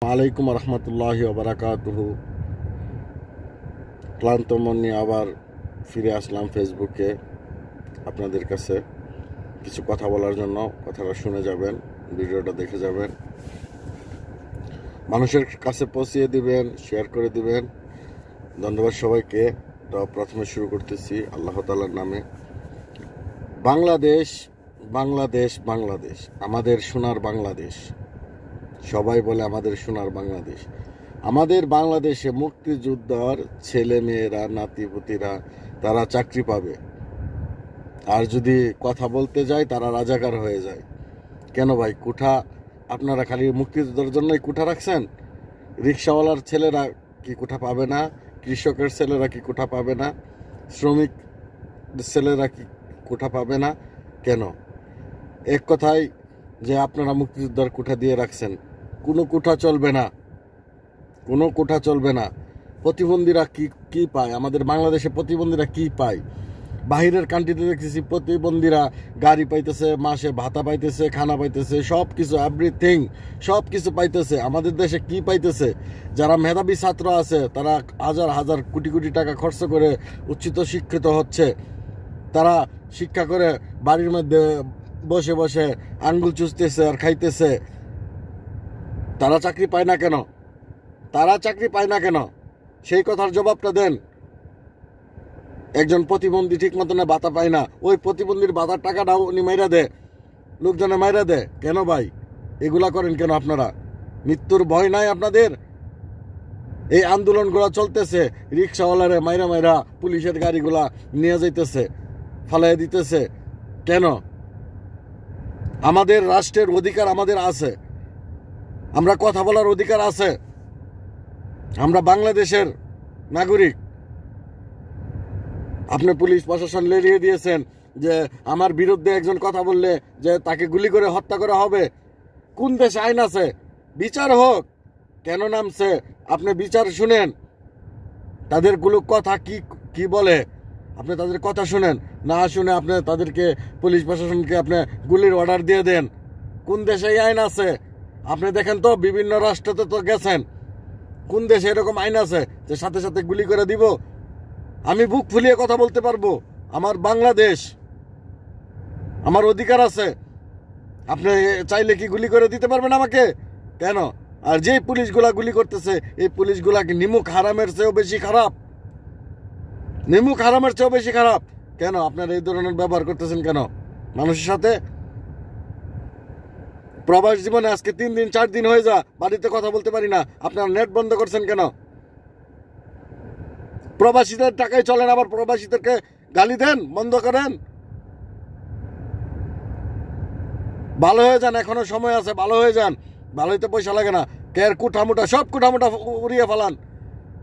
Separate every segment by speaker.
Speaker 1: আলাইকুম রহমতুল্লাহি ওবারাকাতুহু। ক্লান্ত মন নিয়ে আবার ফিরে আসলাম ফেসবুকে আপনাদের কাছে কিছু কথা বলার জন্য। কথাটা শুনে যাবেন, ভিডিওটা দেখে যাবেন, মানুষের কাছে পৌঁছিয়ে দিবেন, শেয়ার করে দিবেন। ধন্যবাদ সবাইকে। তো প্রথমে শুরু করতেছি আল্লাহ তাআলার নামে। বাংলাদেশ বাংলাদেশ বাংলাদেশ, আমাদের সোনার বাংলাদেশ। সবাই বলে আমাদের সোনার বাংলাদেশ। আমাদের বাংলাদেশে মুক্তিযোদ্ধার ছেলে মেয়েরা, নাতিপুতিরা তারা চাকরি পাবে, আর যদি কথা বলতে যায় তারা রাজাকার হয়ে যায়। কেন ভাই? কুঠা আপনারা খালি মুক্তিযোদ্ধার জন্যই কুঠা রাখছেন? রিক্সাওয়ালার ছেলেরা কি কুঠা পাবে না? কৃষকের ছেলেরা কি কুঠা পাবে না? শ্রমিক ছেলেরা কি কুঠা পাবে না? কেন? এক কথায় যে আপনারা মুক্তিযোদ্ধার কুঠা দিয়ে রাখছেন, কোনো কুঠা চলবে না, কোনো কুঠা চলবে না। প্রতিবন্ধীরা কি পায়? আমাদের বাংলাদেশে প্রতিবন্ধীরা কি পায়? বাহিরের কান্ট্রিতে দেখতেছি প্রতিবন্ধীরা গাড়ি পাইতেছে, মাসে ভাতা পাইতেছে, খানা পাইতেছে, সব কিছু, এভরিথিং সব কিছু পাইতেছে। আমাদের দেশে কি পাইতেছে? যারা মেধাবী ছাত্র আছে তারা হাজার হাজার কোটি কোটি টাকা খরচ করে উচ্চিত শিক্ষিত হচ্ছে, তারা শিক্ষা করে বাড়ির মধ্যে বসে বসে আঙ্গুল চুষতেছে আর খাইতেছে। তারা চাকরি পায় না কেন? তারা চাকরি পায় না কেন? সেই কথার জবাবটা দেন। একজন প্রতিবন্ধী ঠিক মতন ভাতা পায় না, ওই প্রতিবন্ধীর ভাতার টাকাটাও উনি মাইরা দেয়, লোকজনে মাইরা দেয়। কেন ভাই এগুলা করেন কেন আপনারা? মৃত্যুর ভয় নাই আপনাদের? এই আন্দোলনগুলা চলতেছে, রিক্সাওয়ালারে মাইরা মাইরা পুলিশের গাড়িগুলা নিয়ে যাইতেছে, ফালাই দিতেছে। কেন? আমাদের রাষ্ট্রের অধিকার আমাদের আছে, আমরা কথা বলার অধিকার আছে, আমরা বাংলাদেশের নাগরিক। আপনি পুলিশ প্রশাসন লেলিয়ে দিয়েছেন যে আমার বিরুদ্ধে একজন কথা বললে যে তাকে গুলি করে হত্যা করা হবে। কোন দেশে আইন আছে? বিচার হোক। কেন নামছে? আপনি বিচার শুনেন, তাদের গুলো কথা কি কি বলে আপনি তাদের কথা শুনেন। না শুনে আপনি তাদেরকে, পুলিশ প্রশাসনকে আপনি গুলির অর্ডার দিয়ে দেন। কোন দেশে এই আইন আছে? আপনি দেখেন তো, বিভিন্ন রাষ্ট্রতে তো গেছেন, কোন দেশে এরকম আইন আছে যে সাথে সাথে গুলি করে দিব? আমি বুক ফুলিয়ে কথা বলতে পারবো, আমার বাংলাদেশ, আমার অধিকার আছে। আপনি চাইলে কি গুলি করে দিতে পারবেন আমাকে? কেন? আর যে পুলিশগুলা গুলি করতেছে, এই পুলিশগুলা কি নিমুখ হারামের চেয়েও বেশি খারাপ? নিমুখ হারামের চেয়েও বেশি খারাপ। কেন আপনারা এই ধরনের ব্যবহার করতেছেন কেন মানুষের সাথে? প্রবাস জীবনে আজকে 3 দিন 4 দিন হয়ে যা, বাড়িতে কথা বলতে পারি না। আপনারা নেট বন্ধ করছেন কেন? প্রবাসীদের টাকায় চলেন, আবার প্রবাসীদেরকে গালি দেন, বন্ধ করেন। ভালো হয়ে যান, এখনো সময় আছে, ভালো হয়ে যান। ভালো হইতে পয়সা লাগে না। কের কুঠামুটা, সব কুঠামুটা উড়িয়ে ফেলান,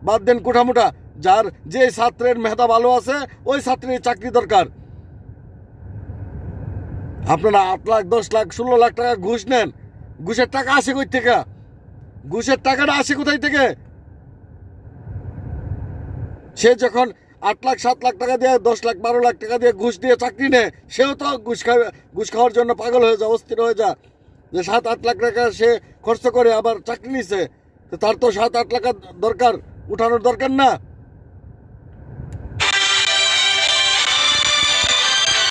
Speaker 1: বাদ দেন কুঠামুটা। যার যে ছাত্রের মেধা ভালো আছে, ওই ছাত্রের চাকরি দরকার। আপনারা 8 লাখ 10 লাখ 16 লাখ টাকা ঘুষ নেন। ঘুষের টাকা আসে কই থেকে? ঘুষের টাকাটা আসে কোথায় থেকে? সে যখন 8 লাখ 7 লাখ টাকা দিয়ে, 10 লাখ 12 লাখ টাকা দিয়ে ঘুষ দিয়ে চাকরি নেয়, সেও তো ঘুষ খাওয়ার জন্য পাগল হয়ে যা, অস্থির হয়ে যা। যে 7-8 লাখ টাকা সে খরচ করে আবার চাকরি নিছে, তার তো 7-8 লাখ দরকার, উঠানোর দরকার না?